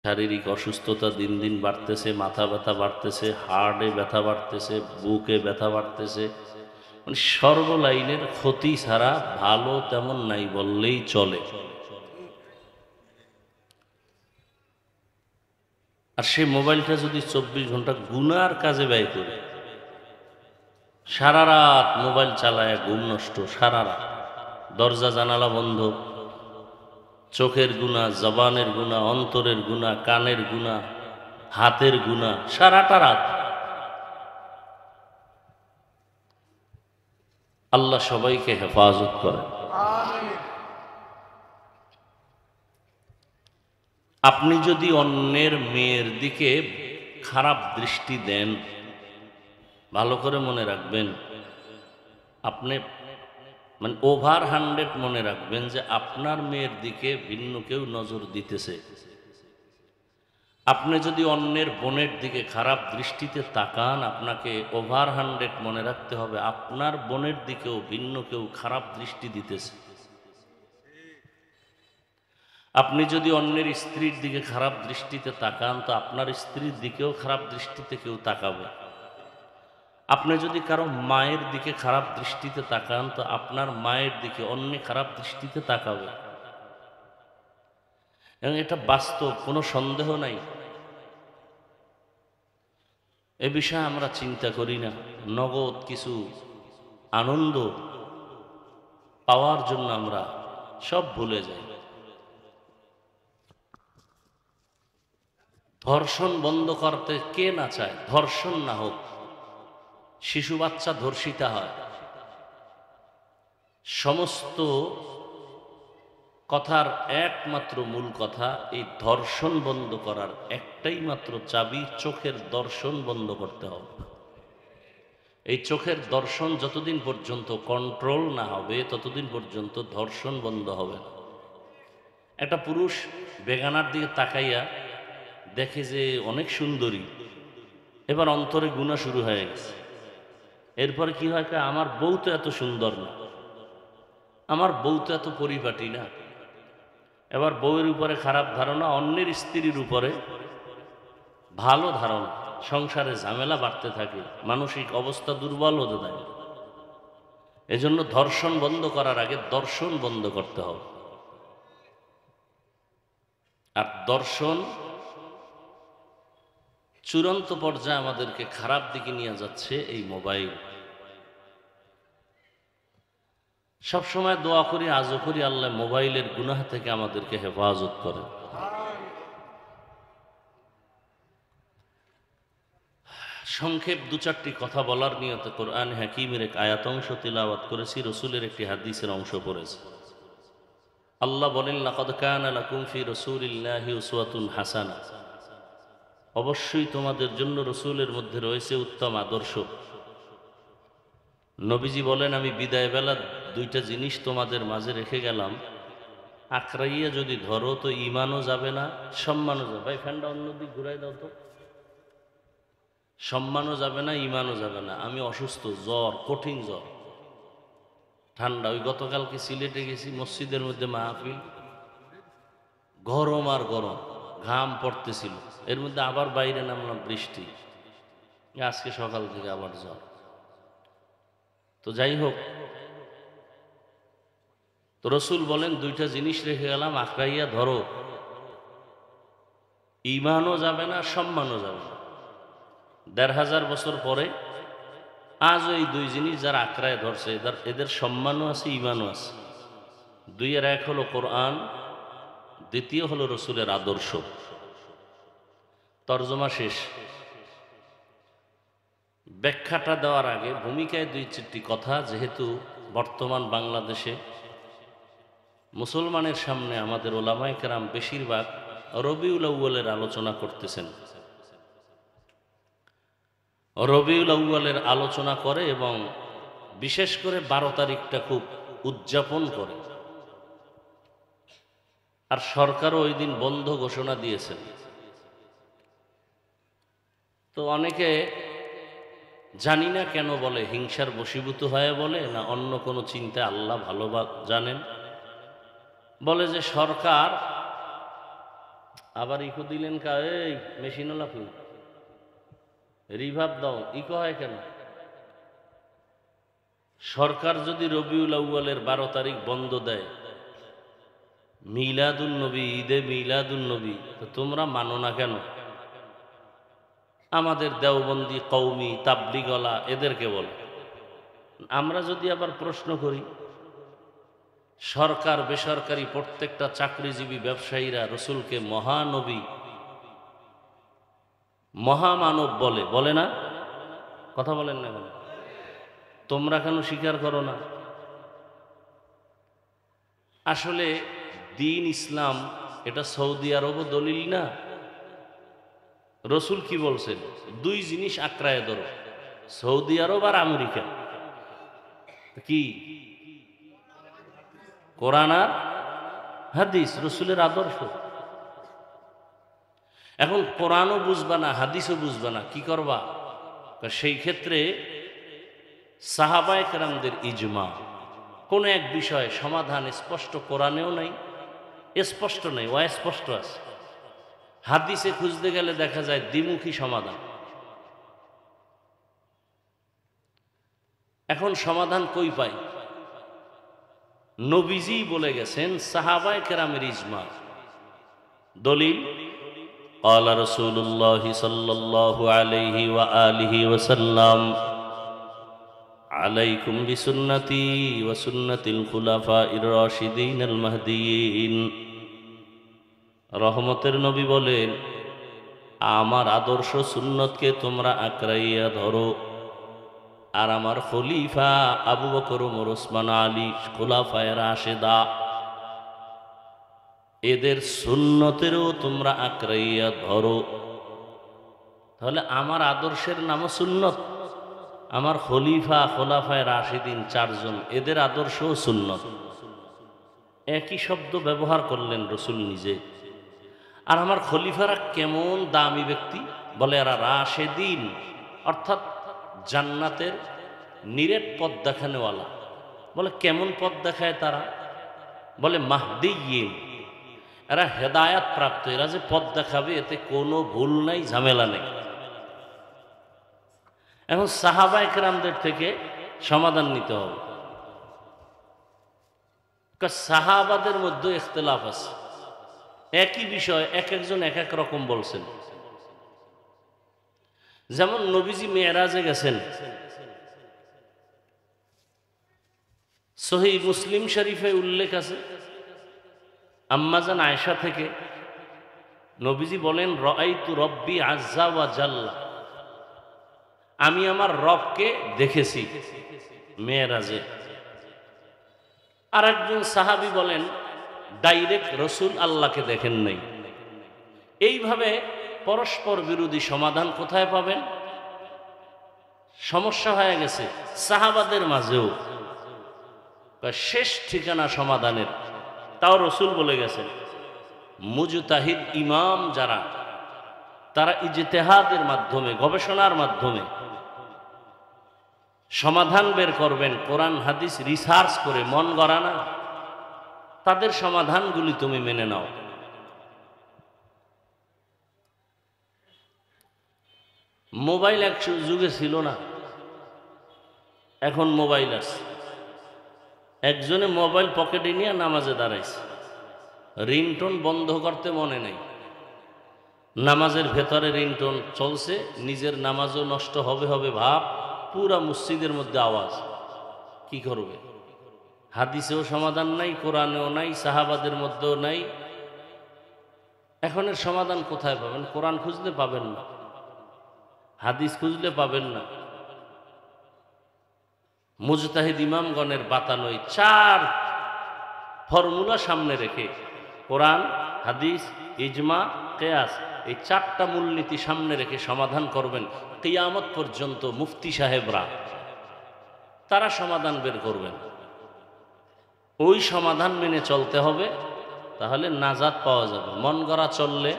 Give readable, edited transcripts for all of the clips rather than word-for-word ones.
শারীরিক অসুস্থতা দিন দিন বাড়তেছে, মাথা ব্যথা বাড়তেছে, হার্টে ব্যথা বাড়তেছে, বুকে ব্যথা বাড়তেছে, মানে সর্বলাইনের ক্ষতি ছাড়া ভালো তেমন নাই বললেই চলে। আর সেই মোবাইলটা যদি 24 ঘন্টা গুনার কাজে ব্যয় করে, সারা রাত মোবাইল চালায়, ঘুম নষ্ট, সারা রাত দরজা জানালা বন্ধ, চোখের গুণা, জবানের গুণা, অন্তরের গুণা, কানের গুণা, হাতের গুণা, সারাটা রাত। আল্লাহ সবাইকে হেফাজত করেন। আপনি যদি অন্যের মেয়ের দিকে খারাপ দৃষ্টি দেন, ভালো করে মনে রাখবেন, আপনি মানে ওভার 100 মনে রাখবেন যে আপনার মেয়ের দিকে ভিন্ন কেউ নজর দিতেছে। আপনি যদি অন্যের বোনের দিকে খারাপ দৃষ্টিতে তাকান, আপনাকে ওভার 100 মনে রাখতে হবে আপনার বোনের দিকেও ভিন্ন কেউ খারাপ দৃষ্টি দিতেছে। আপনি যদি অন্যের স্ত্রীর দিকে খারাপ দৃষ্টিতে তাকান, তো আপনার স্ত্রীর দিকেও খারাপ দৃষ্টিতে কেউ তাকাবে। আপনি যদি কারো মায়ের দিকে খারাপ দৃষ্টিতে তাকান, তো আপনার মায়ের দিকে অন্য খারাপ দৃষ্টিতে তাকাবে। এবং এটা বাস্তব, কোনো সন্দেহ নাই। এ বিষয়ে আমরা চিন্তা করি না। নগদ কিছু আনন্দ পাওয়ার জন্য আমরা সব ভুলে যাই। ধর্ষণ বন্ধ করতে কে না চায়? ধর্ষণ না হোক, শিশু বাচ্চা ধর্ষিতা হয়। সমস্ত কথার একমাত্র মূল কথা, এই ধর্ষণ বন্ধ করার একটাই মাত্র চাবি, চোখের দর্শন বন্ধ করতে হবে। এই চোখের দর্শন যতদিন পর্যন্ত কন্ট্রোল না হবে, ততদিন পর্যন্ত ধর্ষণ বন্ধ হবে না। একটা পুরুষ বেগানার দিকে তাকাইয়া দেখে যে অনেক সুন্দরী, এবার অন্তরে গুনাহ শুরু হয়ে গেছে। এরপরে কি হয়, আমার বউ তো এত সুন্দর না, আমার বউ তো এত পরিপাটি না। এবার বউয়ের উপরে খারাপ ধারণা, অন্যের স্ত্রীর উপরে ভালো ধারণা, সংসারে ঝামেলা বাড়তে থাকে, মানসিক অবস্থা দুর্বল হতে থাকে। এজন্য ধর্ষণ বন্ধ করার আগে দর্শন বন্ধ করতে হবে। আর দর্শন চূড়ান্ত পর্যায়ে আমাদেরকে খারাপ দিকে নিয়ে যাচ্ছে এই মোবাইল। সবসময় দোয়া করি, আজও করি, আল্লাহ মোবাইলের গুনাহ থেকে আমাদেরকে হেফাজত করে। সংক্ষেপ 2-4টি কথা বলার নিয়তে কোরআন হাকিমের এক আয়াত অংশ তিলাওয়াত করেছি, রসুলের একটি হাদিসের অংশ পড়েছি। আল্লাহ বলেন, লাকাদ কানা লাকুম ফি রাসূলিল্লাহি উসওয়াতুন হাসানা, অবশ্যই তোমাদের জন্য রসুলের মধ্যে রয়েছে উত্তম আদর্শ। নবীজি বলেন, আমি বিদায় বেলা 2টা জিনিস তোমাদের মাঝে রেখে গেলাম, আঁকড়াইয়া যদি ধরো তো ইমানও যাবে না, সম্মানও যাবে। ভাই ফ্যানটা অন্যদিক ঘুরাই দাও তো। সম্মানও যাবে না, ইমানও যাবে না। আমি অসুস্থ, জ্বর, কঠিন জ্বর, ঠান্ডা। ওই গতকালকে সিলেটে গেছি, মসজিদের মধ্যে মাহফিল, গরম আর গরম, ঘাম পড়তেছিল। এর মধ্যে আবার বাইরে নামলাম, বৃষ্টি, আজকে সকাল থেকে আবার জ্বর। তো যাই হোক, তো রসুল বলেন 2টা জিনিস রেখে গেলাম, আঁকড়াইয়া ধরো, ইমানও যাবে না, সম্মানও যাবে না। 1500 বছর পরে আজও এই 2 জিনিস যারা আঁকড়ায় ধরছে, এদের সম্মানও আছে, ইমানও আছে। 2-এর 1 হলো কোরআন, দ্বিতীয় হলো রসুলের আদর্শ। তর্জমা শেষ। ব্যাখ্যাটা দেওয়ার আগে ভূমিকায় 2-4টি কথা, যেহেতু বর্তমান বাংলাদেশে মুসলমানের সামনে আমাদের ওলামায়ে কেরাম বেশিরভাগ রবিউল আউয়ালের আলোচনা করতেছেন। রবিউল আউয়ালের আলোচনা করে এবং বিশেষ করে 12 তারিখটা খুব উদযাপন করে। আর সরকারও ওই দিন বন্ধ ঘোষণা দিয়েছেন। তো অনেকে জানি না কেন বলে, হিংসার বশীভূত হয়ে বলে, না অন্য কোনো চিন্তা, আল্লাহ ভালো জানেন, বলে যে সরকার আবার ইকো দিলেন কা, এই মেশিনও লাফি রিভাব দাও, ইকো হয় কেন? সরকার যদি রবিউল আউয়ালের 12 তারিখ বন্ধ দেয়, মিলাদুন নবী, ঈদে মিলাদুন নবী, তো তোমরা মানো না কেন? আমাদের দেওবন্দি কওমি তাবলিগলা এদেরকে বলে। আমরা যদি আবার প্রশ্ন করি, সরকার বেসরকারি প্রত্যেকটা চাকরিজীবী ব্যবসায়ীরা রসুলকে মহানবী মহামানব বলে, বলে না? কথা বলেন না কেন? তোমরা কেন স্বীকার করো না? আসলে দিন ইসলাম এটা সৌদি আরবও দলিল না। রসুল কি বলছেন? দুই জিনিস আঁকড়ায় ধরো, সৌদি আরব আর আমেরিকা। কি? কোরআন আর হাদিস, রসুলের আদর্শ। এখন কোরআনও বুঝবা না, হাদিসও বুঝবা না, কি করবা? সেই ক্ষেত্রে সাহাবায়ে কেরামদের ইজমা, কোন এক বিষয়ে সমাধান স্পষ্ট কোরআনেও নাই, স্পষ্ট নেই, অস্পষ্ট আছে। হাদিসে খুঁজতে গেলে দেখা যায় দ্বিমুখী সমাধান। এখন সমাধান কই পাই? নবীজি বলে গেছেন, সাহাবায়ে কেরামের ইজমা। দলিল قال رسول الله صلى الله عليه وآله وسلم عليكم بسنتي وسنة الخلفاء الراشدين المهديين। রহমতের নবী বলেন, আমার আদর্শ সুন্নতকে তোমরা আঁকড়াইয়া ধরো, আর আমার খলিফা আবু বকর, ওমর, ওসমান, আলী, খুলাফায়ে রাশেদা, এদের সুন্নতেরও তোমরা আঁকড়াইয়া ধরো। তাহলে আমার আদর্শের নামও সুন্নত, আমার খলিফা খোলাফায়ে রাশিদিন চারজন, এদের আদর্শও সুন্নত। একই শব্দ ব্যবহার করলেন রসুল নিজে। আর আমার খলিফারা কেমন দামি ব্যক্তি, বলে এরা রাশেদিন, অর্থাৎ জান্নাতের নিরেট পথ দেখানেওয়ালা। বলে কেমন পথ দেখায় তারা? বলে মাহদিয়িন, এরা হেদায়াত প্রাপ্ত, এরা যে পথ দেখাবে এতে কোনো ভুল নাই, ঝামেলা নেই। এখন সাহাবায়ে কেরামদের থেকে সমাধান নিতে হবে। সাহাবাদের মধ্যে ইখতিলাফ আছে, একই বিষয় এক একজন এক এক রকম বলছেন। যেমন নবীজি মেরাজে গেছেন, সহিহ মুসলিম শরীফে উল্লেখ আছে আম্মাজান আয়েশা থেকে, নবীজি বলেন, রাআইতু রব্বি আযজা ওয়া জাল্লা, আমি আমার রবকে দেখেছি মেরাজে। আর একজন সাহাবী বলেন, ডাইরেক্ট রসুল আল্লাহকে দেখেন নাই। এইভাবে পরস্পর বিরোধী সমাধান কোথায় পাবেন? সমস্যা হয়ে গেছে সাহাবাদের মাঝেও। শেষ ঠিকানা সমাধানের তাও রসুল বলে গেছেন, মুজতাহিদ ইমাম যারা, তারা ইজতিহাদের মাধ্যমে, গবেষণার মাধ্যমে সমাধান বের করবেন, কোরআন হাদিস রিসার্চ করে, মন গড়া না। তাদের সমাধানগুলি তুমি মেনে নাও। মোবাইল এক যুগে ছিল না, এখন মোবাইল আছে। একজনে মোবাইল পকেটে নিয়ে নামাজে দাঁড়াইছে, রিংটোন বন্ধ করতে মনে নেই, নামাজের ভেতরে রিংটোন চলছে, নিজের নামাজও নষ্ট হবে হবে ভাব, পুরা মসজিদের মধ্যে আওয়াজ। কি করবে? হাদিসেও সমাধান নাই, কোরআনেও নাই, সাহাবাদের মধ্যেও নাই। এখনের সমাধান কোথায় পাবেন? কোরআন খুঁজলে পাবেন না, হাদিস খুঁজলে পাবেন না। মুজতাহিদ ইমামগণের বাতানোই 4 ফর্মুলা সামনে রেখে, কোরআন, হাদিস, ইজমা, কিয়াস, এই 4টা মূলনীতি সামনে রেখে সমাধান করবেন। কিয়ামত পর্যন্ত মুফতি সাহেবরা তারা সমাধান বের করবেন। ওই সমাধান মেনে চলতে হবে, তাহলে নাজাত পাওয়া যাবে। মন গড়া চললে,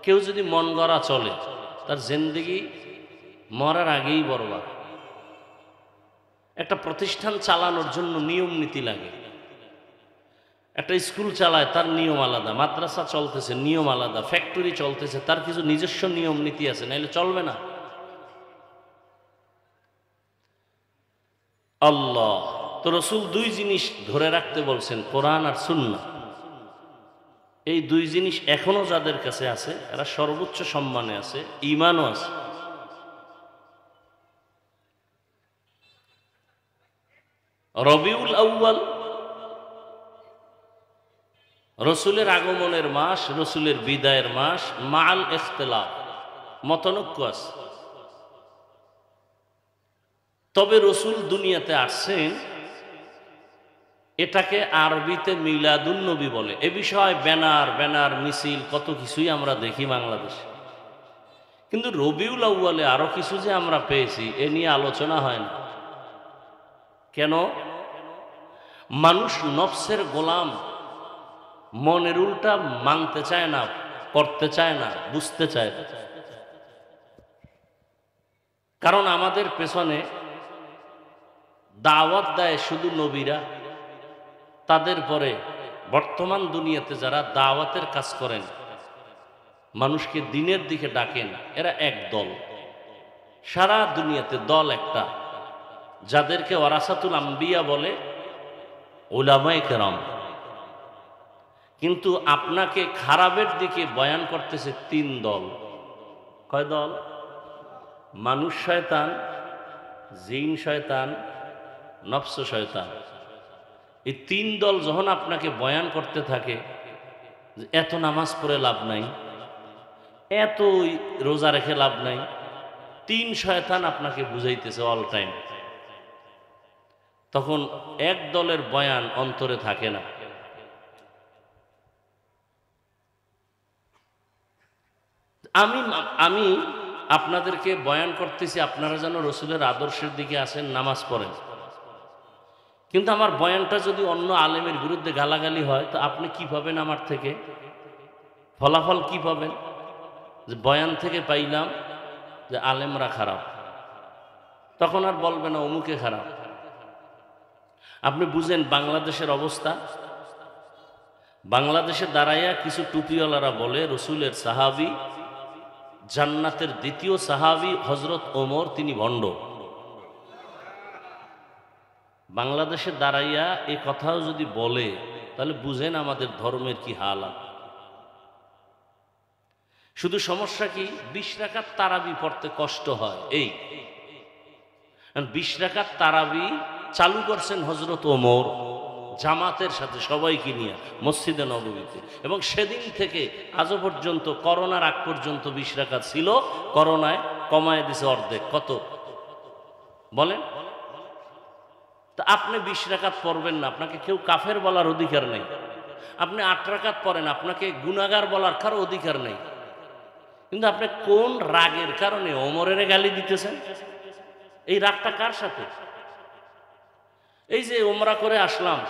কেউ যদি মন গড়া চলে, তার জিন্দেগি মরার আগেই বরবাদ। একটা প্রতিষ্ঠান চালানোর জন্য নিয়ম নীতি লাগে। একটা স্কুল চালায়, তার নিয়ম আলাদা, মাদ্রাসা চলতেছে নিয়ম আলাদা, ফ্যাক্টরি চলতেছে, তার কিছু নিজস্ব নিয়ম নীতি আছে, নাইলে চলবে না। আল্লাহ তো রসুল দুই জিনিস ধরে রাখতে বলছেন, কোরআন আর সুন্নাহ। এই দুই জিনিস এখনো যাদের কাছে আছে এরা সর্বোচ্চ সম্মানে আছে, ঈমানও আছে। রবিউল আউয়াল রসুলের আগমনের মাস, রসুলের বিদায়ের মাস, মাল ইখতিলাফ, মতানৈক্য আছে। তবে রসুল দুনিয়াতে আসছেন, এটাকে আরবিতে মিলাদুন নবী বলে। এ বিষয়ে ব্যানার মিছিল কত কিছুই আমরা দেখি বাংলাদেশে, কিন্তু রবিউল আউয়ালে আরো কিছু যে আমরা পেয়েছি এ নিয়ে আলোচনা হয় না। কেন? মানুষ নফসের গোলাম, মনের উল্টা মানতে চায় না, করতে চায় না, বুঝতে চায় না। কারণ আমাদের পেছনে দাওয়াত দেয় শুধু নবীরা, তাদের পরে বর্তমান দুনিয়াতে যারা দাওয়াতের কাজ করেন, মানুষকে দিনের দিকে ডাকেন, এরা এক দল। সারা দুনিয়াতে দল একটা, যাদেরকে ওয়ারাসাতুল আম্বিয়া বলে, উলামায়ে কেরাম। কিন্তু আপনাকে খারাপের দিকে বয়ান করতেছে তিন দল। কয় দল? মানুষ শয়তান, জিন শয়তান, নফস শয়তান। এই তিন দল যখন আপনাকে বয়ান করতে থাকে, এত নামাজ পড়ে লাভ নাই, এত রোজা রেখে লাভ নাই, তিন শয়তান আপনাকে বুঝাইতেছে অল টাইম, তখন এক দলের বয়ান অন্তরে থাকে না। আমি আপনাদেরকে বয়ান করতেছি আপনারা যেন রসুলের আদর্শের দিকে আসেন, নামাজ পড়েন। কিন্তু আমার বয়ানটা যদি অন্য আলেমের বিরুদ্ধে গালাগালি হয়, তো আপনি কি পাবেন আমার থেকে? ফলাফল কি পাবেন? যে বয়ান থেকে পাইলাম যে আলেমরা খারাপ, তখন আর বলবে না অমুকে খারাপ। আপনি বুঝেন বাংলাদেশের অবস্থা। বাংলাদেশে দাঁড়াইয়া কিছু টুপিওয়ালারা বলে রসুলের সাহাবী, জান্নাতের দ্বিতীয় সাহাবী হযরত ওমর, তিনি ভণ্ড। বাংলাদেশে দাঁড়াইয়া এই কথাও যদি বলে, তাহলে বুঝেন আমাদের ধর্মের কি হালাত। শুধু সমস্যা কি, 20 রাকাত তারাবি পড়তে কষ্ট হয়। এই 20 রাকাত তারাবি চালু করছেন হযরত ওমর, জামাতের সাথে সবাইকে নিয়ে মসজিদে নববীতে, এবং সেদিন থেকে আজও পর্যন্ত, করোনার আগ পর্যন্ত 20 রাকাত ছিল, করোনায় কমায় দিছে অর্ধেক। কত বলেন? তা আপনি 20 রাকাত পড়বেন না, আপনাকে কেউ কাফের বলার অধিকার নেই। আপনি 8 রাকাত পড়েন, আপনাকে গুনাহগার বলার কারো অধিকার নেই। কিন্তু আপনি কোন রাগের কারণে ওমরের গালি দিতেছেন? এই রাগটা কার সাথে? এই যে ওমরা করে আসলাম,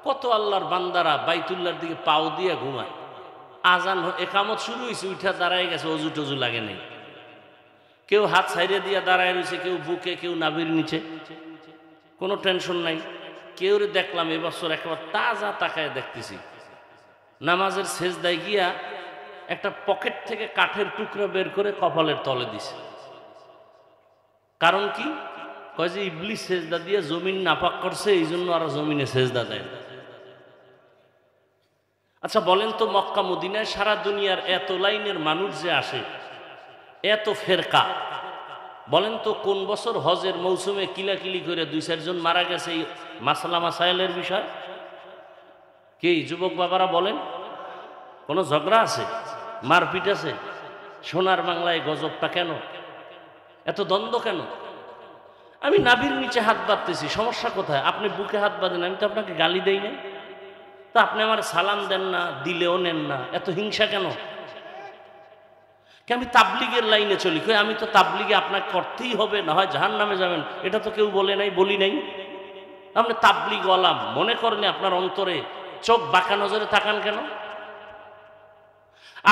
কত আল্লাহর বান্দারা বাইতুল্লাহর দিকে পাও দিয়ে ঘুমায়, আজান একামত শুরু হয়েছে, উঠা দাঁড়ায় গেছে, অজু টজু লাগে নেই, কেউ হাত ছাইড়ে দিয়ে দাঁড়ায় রয়েছে, কেউ বুকে, কেউ নাভির নিচে, কোনো টেনশন নাই। কেউ দেখলাম এবছর একেবারে তাজা তাকায় দেখতেছি, নামাজের সেজদায় গিয়া একটা পকেট থেকে কাঠের টুকরা বের করে কপালের তলে দিছে। কারণ কি? কয় যে ইবলিস সেজদা দিয়ে জমিন নাপাক করছে, এই জন্য আর জমিনে সেজদা দেয়। আচ্ছা বলেন তো, মক্কা মদিনায় সারা দুনিয়ার এত লাইনের মানুষ যে আসে, এত ফেরকা, বলেন তো কোন বছর হজের মৌসুমে কিলাকিলি করে 2-4 জন মারা গেছে এই মাসালা মাসাইলের বিষয়? কি যুবক বাবারা বলেন? কোনো ঝগড়া আছে? মারপিট আছে? সোনার বাংলায় গজবটা কেন? এত দ্বন্দ্ব কেন? আমি নাভির নিচে হাত বাঁধতেছি, সমস্যা কোথায়? আপনি বুকে হাত বাঁধেন, আমি তো আপনাকে গালি দেই না, তা আপনি আমার সালাম দেন না, দিলেও নেন না, এত হিংসা কেন? আমি তাবলিগের লাইনে চলি, কই আমি তো তাবলিগে আপনাকে করতেই হবে, না হয় জাহান্নামে যাবেন, এটা তো কেউ বলে নাই, বলি নাই। আপনি তাবলিগ ওয়ালা মনে করেন, আপনার অন্তরে চোখ বাঁকা নজরে তাকান কেন?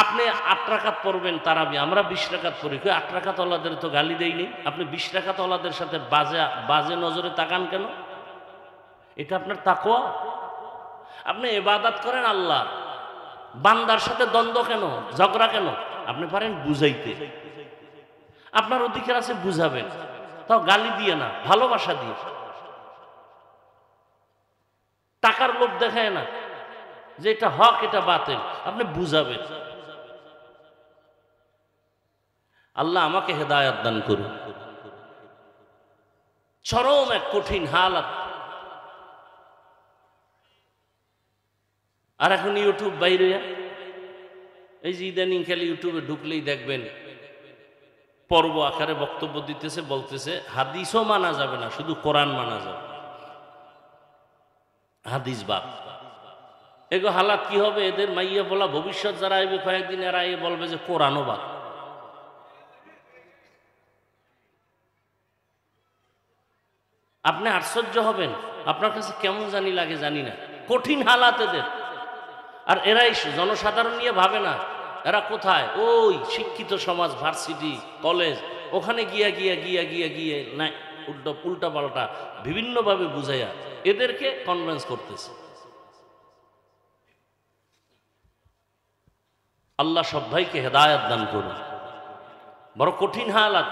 আপনি 8 রাকাত পড়বেন তারাবি, আমরা 20 রাকাত পড়ি, কই 8 রাকাত ওয়ালাদের তো গালি দেই নেই, আপনি 20 রাকাত ওয়ালাদের সাথে বাজে নজরে তাকান কেন? এটা আপনার তাকওয়া? আপনি ইবাদত করেন আল্লাহ, বান্দার সাথে দ্বন্দ্ব কেন, ঝগড়া কেন? আপনি পারেন বুঝাইতে, আপনার অধিকার আছে বুঝাবেন, তাও গালি দিয়ে না, ভালোবাসা দিয়ে। টাকার লোভ দেখায় না যে এটা হক এটা বাতিল, আপনি বুঝাবেন। আল্লাহ আমাকে হেদায়েত দান করুন। চরম এক কঠিন হালাত। আর এখন ইউটিউব বাইরে, এই যে ইদানিং খালি ইউটিউবে ঢুকলেই দেখবেন পর্ব আকারে বক্তব্য দিতেছে, বলতেছে হাদিসও মানা যাবে না, শুধু কোরআন মানা যাবে, হাদিস বাদ। এগো হালাত কি হবে এদের? মাইয়া বলা ভবিষ্যৎ যারা আইবে কয়েকদিন, এরা এ বলবে যে কোরআনও বাদ। আপনি আশ্চর্য হবেন, আপনার কাছে কেমন জানি লাগে জানি না, কঠিন হালাত এদের। আর এরাই জনসাধারণ নিয়ে ভাবে না, এরা কোথায়? ওই শিক্ষিত সমাজ, ভার্সিটি, কলেজ, ওখানে গিয়া গিয়া গিয়া গিয়া গিয়ে না উল্টা পাল্টা বিভিন্নভাবে বুঝাইয়া এদেরকে কনভিন্স করতেছে। আল্লাহ সব ভাইকে হেদায়েত দান করুন। বড় কঠিন হালাত।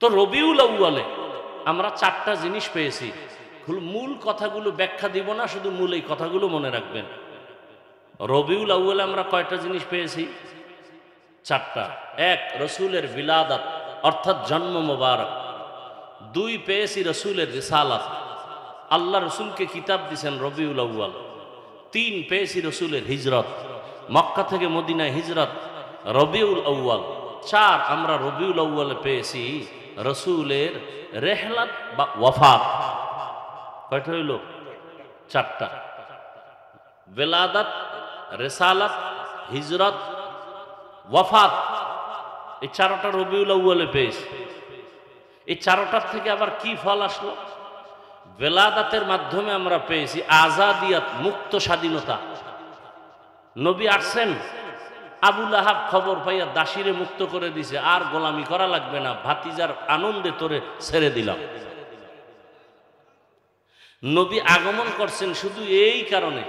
তো রবিউল আউয়ালে আমরা 4টা জিনিস পেয়েছি। মূল কথাগুলো ব্যাখ্যা দিব না, শুধু মূল এই কথাগুলো মনে রাখবেন। রবিউল আউয়ালে আমরা কয়টা জিনিস পেয়েছি? 4টা। 1, রসুলের বিলাদাত অর্থাৎ জন্ম মোবারক। 2, পেয়েছি রসুলের রিসালাত, আল্লাহ রসুলকে কিতাব দিয়েছেন রবিউল আউয়াল। 3, পেয়েছি রসুলের হিজরত, মক্কা থেকে মদিনায় হিজরত, রবিউল আউয়াল। 4, আমরা রবিউল আউয়ালে পেয়েছি রসুলের রেহলাত বা ওয়াফাত। কয়টা হইল? 4টা। বেলাদাত, রেসালাত, হিজরত, ওয়াফাত, এই 4টা রবিউল আউয়ালে পেয়েছি। এই 4টার থেকে আবার কি ফল আসলো? বেলাদাতের মাধ্যমে আমরা পেয়েছি আজাদিয়াত, মুক্ত স্বাধীনতা। নবী আসছেন, আবু লাহাব খবর পাইয়া দাসীরে মুক্ত করে দিছে, আর গোলামি করা লাগবে না, ভাতিজার আনন্দে তোরে ছেড়ে দিলাম। নবী আগমন করছেন শুধু এই কারণে,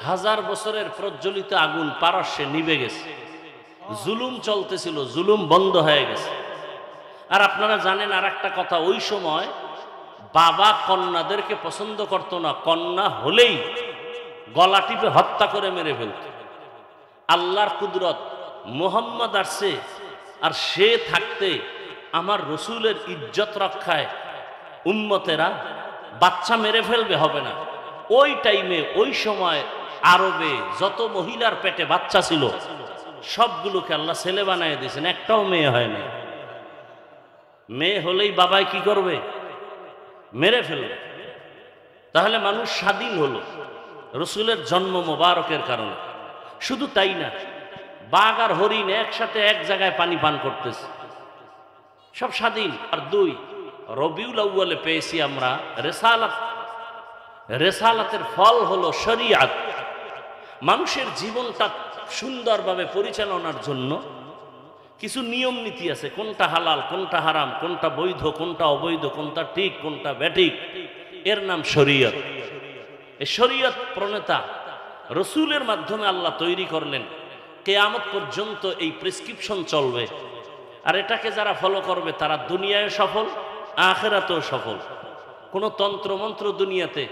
1000 বছরের প্রজ্বলিত আগুন পারস্যে নিভে গেছে, জুলুম চলতেছিল, জুলুম বন্ধ হয়ে গেছে। আর আপনারা জানেন আর একটা কথা, ওই সময় বাবা কন্যাদেরকে পছন্দ করতো না, কন্যা হলেই গলা টিপে হত্যা করে মেরে ফেলত। আল্লাহর কুদরত, মুহাম্মদ আসছে, আর সে থাকতে আমার রসুলের ইজ্জত রক্ষায় উম্মতেরা বাচ্চা মেরে ফেলবে, হবে না। ওই টাইমে, ওই সময় আরবে যত মহিলার পেটে বাচ্চা ছিল সবগুলোকে আল্লাহ ছেলে বানায় দিয়েছেন, একটাও মেয়ে হয় না। মেয়ে হলেই বাবাই কি করবে? মেরে ফেলবে। তাহলে মানুষ স্বাধীন হলো রসুলের জন্ম মোবারকের কারণে। শুধু তাই না, বাঘ আর হরিণ একসাথে এক জায়গায় পানি পান করতেছে, সব স্বাধীন। আর 2, রবিউল আউয়ালে পেয়েছি আমরা রেসালাত। রেসালাতের ফল হলো শরিয়াত। মানুষের জীবনটা সুন্দরভাবে পরিচালনার জন্য কিছু নিয়ম নীতি আছে, কোনটা হালাল, কোনটা হারাম, কোনটা বৈধ, কোনটা অবৈধ, কোনটা ঠিক, কোনটা ব্যাঠিক, এর নাম শরীয়ত। এই শরীয়ত প্রণেতা রসুলের মাধ্যমে আল্লাহ তৈরি করলেন, কিয়ামত পর্যন্ত এই প্রেসক্রিপশন চলবে। আর এটাকে যারা ফলো করবে তারা দুনিয়ায় সফল, আখিরাতেও সফল। কোনো তন্ত্রমন্ত্র দুনিয়াতে,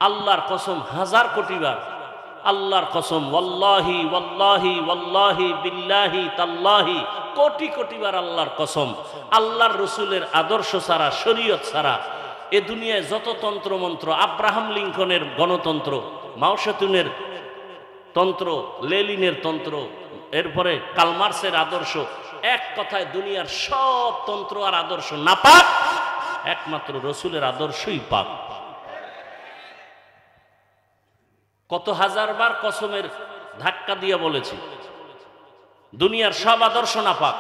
আল্লাহর কসম 1000 কোটি বার, আল্লাহর কসম, ওয়াল্লাহি ওয়াল্লাহি ওয়াল্লাহি বিল্লাহি তাল্লাহি, কোটি কোটি বার আল্লাহর কসম, আল্লাহর রসুলের আদর্শ ছাড়া, শরীয়ত ছাড়া এ দুনিয়ায় যত তন্ত্রমন্ত্র, আব্রাহাম লিঙ্কনের গণতন্ত্র, মাও সেতুনের তন্ত্র, লেনিনের তন্ত্র, এরপরে কালমার্সের আদর্শ, এক কথায় দুনিয়ার সব তন্ত্র আর আদর্শ নাপাক, একমাত্র রসুলের আদর্শই পাক। কত 1000 বার কসমের ধাক্কা দিয়ে বলেছি, দুনিয়ার সব আদর্শ নাপাক।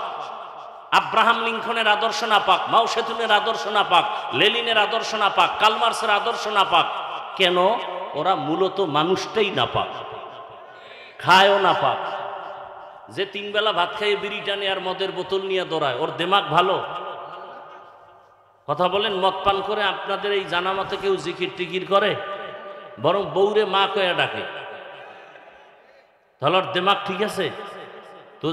আব্রাহাম লিঙ্কনের আদর্শ নাপাক, মাও সেতুনের আদর্শ নাপাক, লেনিনের আদর্শ নাপাক, কালমার্সের আদর্শ নাপাক। কেন? ওরা মূলত মানুষটাই নাপাক, খায়ও নাপাক। যে 3 বেলা ভাত খাইয়ে বিড়ি টানে আর মদের বোতল নিয়ে দৌড়ায়, ওর দিমাগ ভালো? কথা বলেন, মদ পান করে আপনাদের এই জানা মতে কেউ জিকির টিকির করে? বরং বউরে মা কয়া ডাকে। তাহলে ওর দিমাগ ঠিক আছে? তো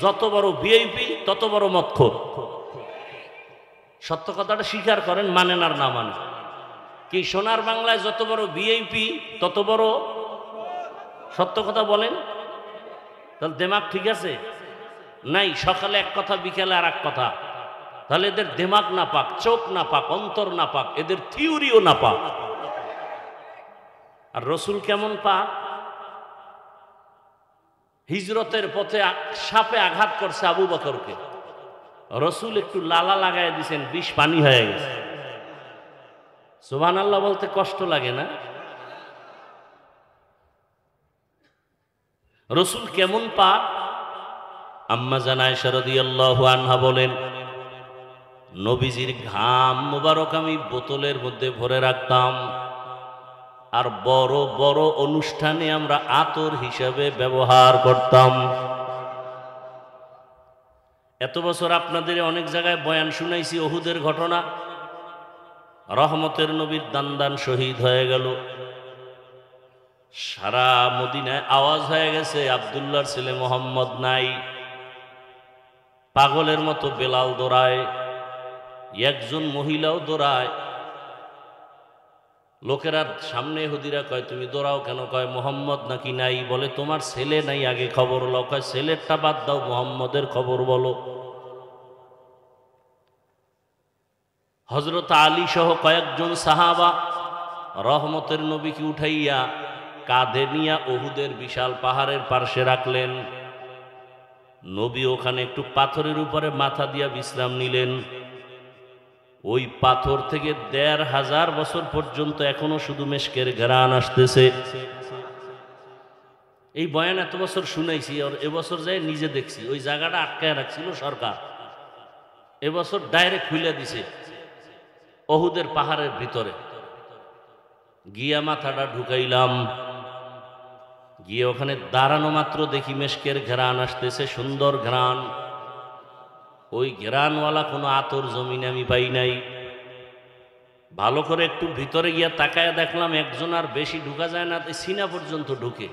যত বড় ভিআইপি তত বড় মদখোর। সত্য কথাটা স্বীকার করেন, মানেন আর না মানেন। কি সোনার বাংলায় যত বড় ভিআইপি তত বড়? সত্য কথা বলেন। তাহলে দিমাগ ঠিক আছে? নাই। সকালে এক কথা, বিকেলে আর এক কথা। তাহলে এদের দিমাগ না পাক, চোখ না পাক, অন্তর না পাক, এদের থিওরিও না পাক। আর রসুল কেমন পাক? হিজরতের পথে সাপে আঘাত করছে আবু বকরকে, রসুল একটু লালা লাগাই দিয়েছেন, বিষ পানি হয়ে গেছে। সুবহানাল্লাহ বলতে কষ্ট লাগে না? রসুল কেমন পাক? আম্মা জান আয়েশা রাদিয়াল্লাহু আনহা বলেন, নবীজির ঘাম মোবারক আমি বোতলের মধ্যে ভরে রাখতাম, আর বড় বড় অনুষ্ঠানে আমরা আতর হিসাবে ব্যবহার করতাম। এত বছর আপনাদের অনেক জায়গায় বয়ান শুনাইছি ওহুদের ঘটনা। রহমতের নবীর দান্দান শহীদ হয়ে গেল, সারা মদিনায় আওয়াজ হয়ে গেছে আব্দুল্লাহর ছেলে মোহাম্মদ নাই। পাগলের মতো বেলাল দৌড়ায়, একজন মহিলাও দৌড়ায়। লোকেরা সামনে হুদিরা কয়, তুমি দৌড়াও কেন? কয় মোহাম্মদ নাকি নাই। বলে তোমার ছেলে নাই, আগে খবর লও। কয় ছেলেরটা বাদ দাও, মোহাম্মদের খবর বলো। হযরত আলী সহ কয়েকজন সাহাবা রহমতের নবীকে উঠাইয়া কাঁধে নিয়া উহুদের বিশাল পাহাড়ের পার্শ্বে রাখলেন। নবী ওখানে একটু পাথরের উপরে মাথা দিয়া বিশ্রাম নিলেন। ওই পাথর থেকে ১৫০০ বছর পর্যন্ত এখনো শুধু মেশকের ঘ্রাণ আসতেছে। এই বয়ান এত বছর শুনাইছি, আর এবছর যাই নিজে দেখছি ওই জায়গাটা আটকায় রাখছিল সরকার, এবছর ডাইরেক্ট খুলে দিছে উহুদের পাহাড়ের ভিতরে। গিয়া মাথাটা ঢুকাইলাম, গিয়ে ওখানে দাঁড়ানো মাত্র দেখি মেশকের ঘ্রাণ আসতেছে, সুন্দর ঘ্রাণ। ওই ঘ্রাণওয়ালা কোনো আতর জমিনে আমি পাই নাই। ভালো করে একটু ভিতরে গিয়া তাকায় দেখলাম একজন আর বেশি ঢুকা যায় না, সিনা পর্যন্ত ঢুকে।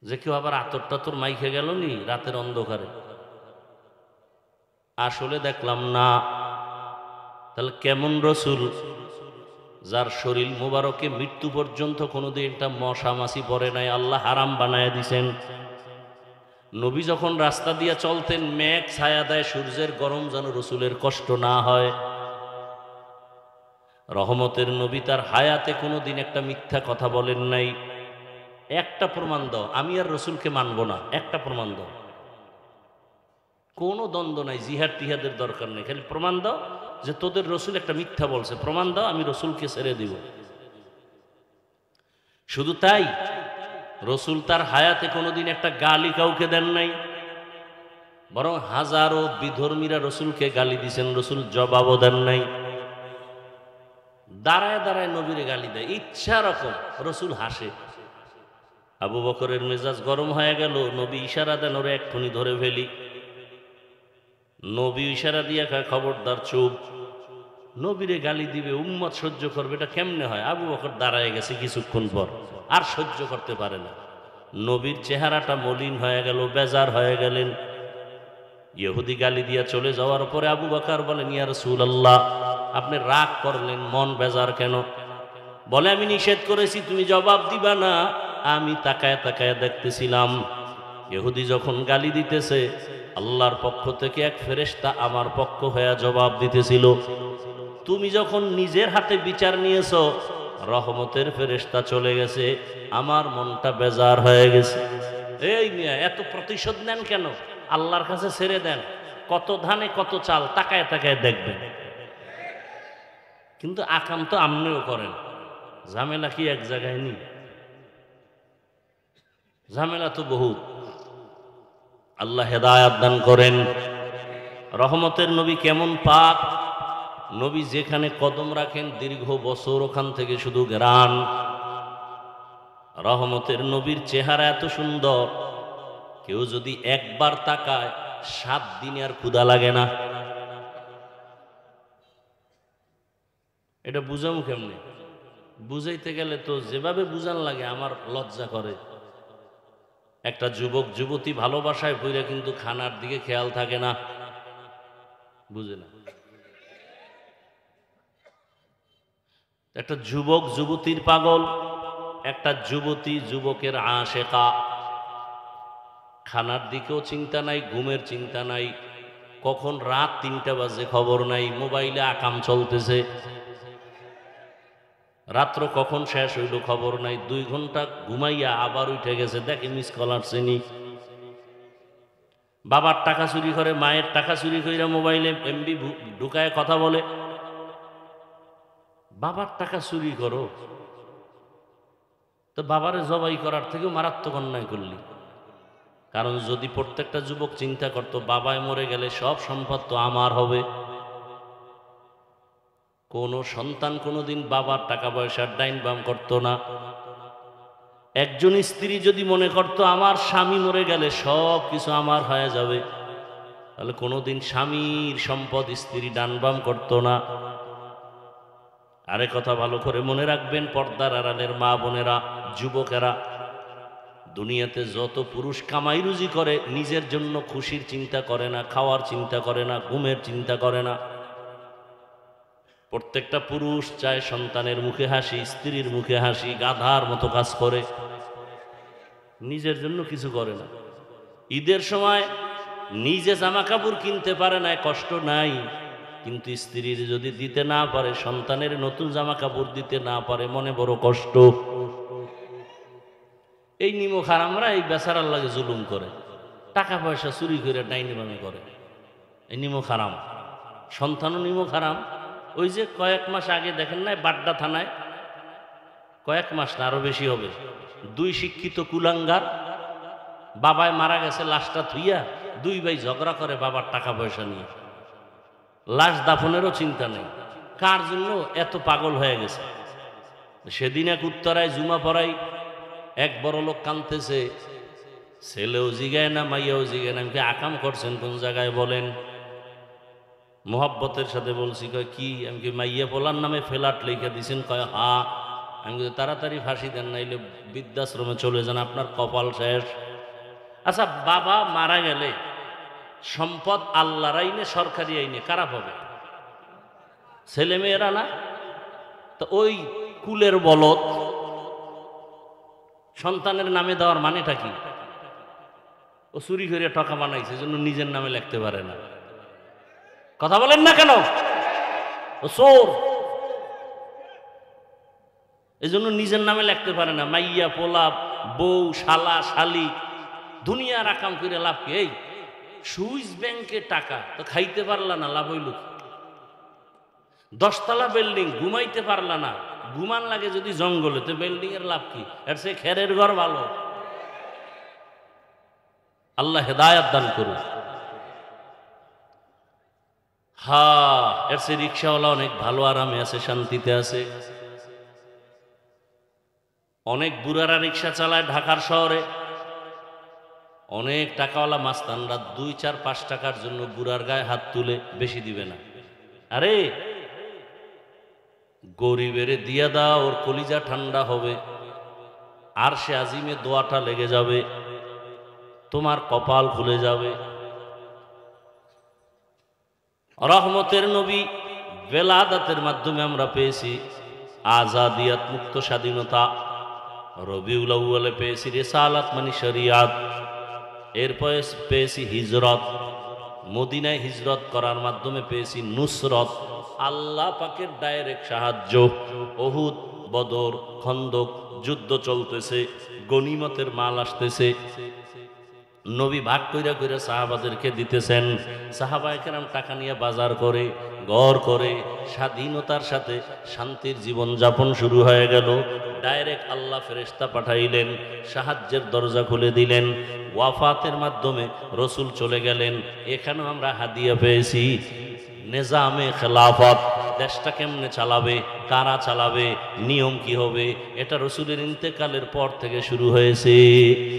যে কেউ আবার আতর টাতর মাইখে গেল নি রাতের অন্ধকারে। আসলে দেখলাম না। তাহলে কেমন রসুল? যার শরীর মুবারকে মৃত্যু পর্যন্ত কোনোদিন একটা মশা মাছি পড়ে নাই, আল্লাহ হারাম বানায় দিছেন। নবী যখন রাস্তা দিয়ে চলতেন মেঘ ছায়া দেয়, সূর্যের গরম যেন রসুলের কষ্ট না হয়। রহমতের নবী তার হায়াতে কোনোদিন একটা মিথ্যা কথা বলেন নাই। একটা প্রমাণ দাও, আমি আর রসুলকে মানব না, একটা প্রমাণ দাও। কোনো দ্বন্দ্ব নাই, জিহাদ টিহাদের দরকার নেই, খালি প্রমাণ দাও যে তোদের রসুল একটা মিথ্যা বলছে, প্রমাণ দাও, আমি রসুলকে ছেড়ে দিব। শুধু তাই, রসুল তার হায়াতে কোনোদিন একটা গালি কাউকে দেন নাই, বরং হাজারো বিধর্মীরা রসুলকে গালি দিছেন, রসুল জবাবও দেন নাই। দাঁড়ায় দাঁড়ায় নবীরে গালি দেয় ইচ্ছা রকম, রসুল হাসে। আবু বকরের মেজাজ গরম হয়ে গেল, নবী ইশারা দেন ওরে এক্ষুনি ধরে ফেলি। নবী ইশারা দিয়া খায় খবরদার চুপ। নবীরে গালি দিবে, উম্মত সহ্য করবে, এটা কেমনে হয়? আবু বকর দাঁড়ায় গেছে কিছুক্ষণ পর, আর সহ্য করতে পারে না। নবীর চেহারাটা মলিন হয়ে গেল, বেজার হয়ে গেলেন। ইহুদি গালি দিয়া চলে যাওয়ার পরে আবু বকর বলেন, ইয়া রাসূলুল্লাহ, আপনি রাগ করলেন, মন বেজার কেন? বলে, আমি নিষেধ করেছি, তুমি জবাব দিবা না। আমি তাকায় তাকায় দেখতেছিলাম, ইহুদি যখন গালি দিতেছে আল্লাহর পক্ষ থেকে এক ফেরেশতা আমার পক্ষ হয়ে জবাব দিতেছিল। তুমি যখন নিজের হাতে বিচার নিয়েছো, রহমতের ফেরেশতা চলে গেছে, আমার মনটা বেজার হয়ে গেছে। এই মিয়া, এত প্রতিশোধ নেন কেন? আল্লাহর কাছে ছেড়ে দেন, কত ধানে কত চাল, তাকায় তাকায় দেখবেন। কিন্তু আকাম তো আমনেও করেন, ঝামেলা কি এক জায়গায় নি? ঝামেলা তো বহুত। আল্লাহ হেদায়াত দান করেন। রহমতের নবী কেমন পাক? নবী যেখানে কদম রাখেন দীর্ঘ বছর ওখান থেকে শুধু ঘ্রাণ। রহমতের নবীর চেহারা এত সুন্দর, কেউ যদি একবার তাকায় 7 দিনে আর ক্ষুধা লাগে না। এটা বুঝামু কেমনে? বুঝাইতে গেলে তো যেভাবে বুঝান লাগে আমার লজ্জা করে। একটা যুবক যুবতী ভালোবাসায় পইরা কিন্তু খানার দিকে খেয়াল থাকে না, বুঝে না। একটা যুবক যুবতীর পাগল, একটা যুবতী যুবকের আশেকা। খানার দিকেও চিন্তা নাই, ঘুমের চিন্তা নাই, কখন রাত ৩টা বাজে খবর নাই, মোবাইলে আকাম চলতেছে, রাত্র কখন শেষ হইল খবর নাই, ২ ঘন্টা ঘুমাইয়া আবার উঠে গেছে, দেখে মিস কল আসছেনি। বাবার টাকা চুরি করে, মায়ের টাকা চুরি কইরা মোবাইলে এমবি ঢুকায় কথা বলে। বাবার টাকা চুরি করো তো বাবারে জবাই করার থেকেও মারাত্মক অন্যায় করলি। কারণ যদি প্রত্যেকটা যুবক চিন্তা করত বাবায় মরে গেলে সব সম্পদ তো আমার হবে, কোনো সন্তান কোনোদিন বাবার টাকা পয়সার ডাইন বাম করত না। একজন স্ত্রী যদি মনে করত আমার স্বামী মরে গেলে সব কিছু আমার হয়ে যাবে, তাহলে কোনোদিন স্বামীর সম্পদ স্ত্রী ডান বাম করত না। আরে কথা ভালো করে মনে রাখবেন, পর্দার আড়ালের মা বোনেরা, যুবকেরা, দুনিয়াতে যত পুরুষ কামাই রুজি করে নিজের জন্য খুশির চিন্তা করে না, খাওয়ার চিন্তা করে না, ঘুমের চিন্তা করে না। প্রত্যেকটা পুরুষ চায় সন্তানের মুখে হাসি, স্ত্রীর মুখে হাসি, গাধার মতো কাজ করে, নিজের জন্য কিছু করে না। ঈদের সময় নিজে জামা কাপড় কিনতে পারে না, কষ্ট নাই, কিন্তু স্ত্রীর যদি দিতে না পারে, সন্তানের নতুন জামা কাপড় দিতে না পারে, মনে বড় কষ্ট। এই নিমক হারামরা এই বেচারার লাগে জুলুম করে, টাকা পয়সা চুরি করে ডাইনি বামে করে। এই নিমক হারাম, সন্তানও নিমক হারাম। ওই যে কয়েক মাস আগে দেখেন না বাড্ডা থানায়, কয়েক মাস না আরো বেশি হবে, 2 শিক্ষিত কুলাঙ্গার, বাবায় মারা গেছে, লাশটা থুইয়া 2 ভাই ঝগড়া করে বাবার টাকা পয়সা নিয়ে। লাশ দাফনেরও চিন্তা নেই। কার জন্য এত পাগল হয়ে গেছে? সেদিন এক উত্তরায় জুমা পড়াই এক বড় লোক কাঁদতেছে, ছেলেও জিগায় না, মাইয়াও জিগায় না। আমি আকাম করছেন কোন জায়গায় বলেন? মোহাব্বতের সাথে বলছি। কয় কি? আমি কি মাইয়া পোলার নামে ফ্ল্যাট লিখে দিছেন? কয় হা। আমি তাড়াতাড়ি ফাঁসি দেন, নাইলে বৃদ্ধাশ্রমে চলে যান, আপনার কপাল শেষ। আচ্ছা, বাবা মারা গেলে সম্পদ আল্লাহর আইনে, সরকারি আইনে কারা পাবে? ছেলে মেয়েরা না? তো ওই কুলের বলদ সন্তানের নামে দেওয়ার মানেটা কি? ও চুরি করে টাকা বানাইছে, জন্য নিজের নামে লিখতে পারে না। কথা বলেন না কেন? ও চোর, এই জন্য নিজের নামে লিখতে পারে না। মাইয়া পোলা, বউ, শালা শালি, দুনিয়া রাকাম করে লাভ কি? এই সুইস ব্যাংকে টাকা তো খাইতে পারলা না, লাভ হইল? 10 তলা বিল্ডিং ঘুমাইতে পারলা না, ঘুমান লাগে যদি জঙ্গলে, তো বিল্ডিং এর লাভ কি? এর সে খেরের ঘর ভালো। আল্লাহ হেদায়াত দান করুন। এর সে রিক্সাওয়ালা অনেক ভালো আরামে আছে, শান্তিতে আছে। অনেক বুড়ারা রিক্সা চালায় ঢাকার শহরে, অনেক টাকাওয়ালা মাস্তানরা 2, 4, 5 টাকার জন্য বুড়ার গায়ে হাত তুলে বেশি দিবে না। আরে গরিবের দিয়া দাও, ওর কলিজা ঠান্ডা হবে, আর সে আজিমে দোয়াটা লেগে যাবে, তোমার কপাল খুলে যাবে। রহমতের নবী বেলাদাতের মাধ্যমে আমরা পেয়েছি আজাদিয়াত, মুক্ত স্বাধীনতা। রবিউল আউয়ালে পেয়েছি রিসালাত মানে শরিয়াত। এরপরে পেয়েছি হিজরত, মদিনায় হিজরত করার মাধ্যমে পেয়েছি নুসরত, আল্লাহ পাকের ডাইরেক্ট সাহায্য। উহুদ, বদর, খন্দক যুদ্ধ চলতেছে, গনিমতের মাল আসতেছে, নবী ভাগ কইরা কইরা সাহাবাদেরকে দিতেছেন। সাহাবায়ে কেরাম টাকা নিয়ে বাজার করে, ঘর করে, স্বাধীনতার সাথে শান্তির জীবন যাপন শুরু হয়ে গেল। ডাইরেক্ট আল্লাহ ফেরেশতা পাঠাইলেন, সাহায্যের দরজা খুলে দিলেন। ওয়াফাতের মাধ্যমে রসুল চলে গেলেন। এখানেও আমরা হাদিয়া পেয়েছি নিজামে খেলাফত। দেশটা কেমনে চালাবে, কারা চালাবে, নিয়ম কি হবে, এটা রসুলের ইন্তেকালের পর থেকে শুরু হয়েছে।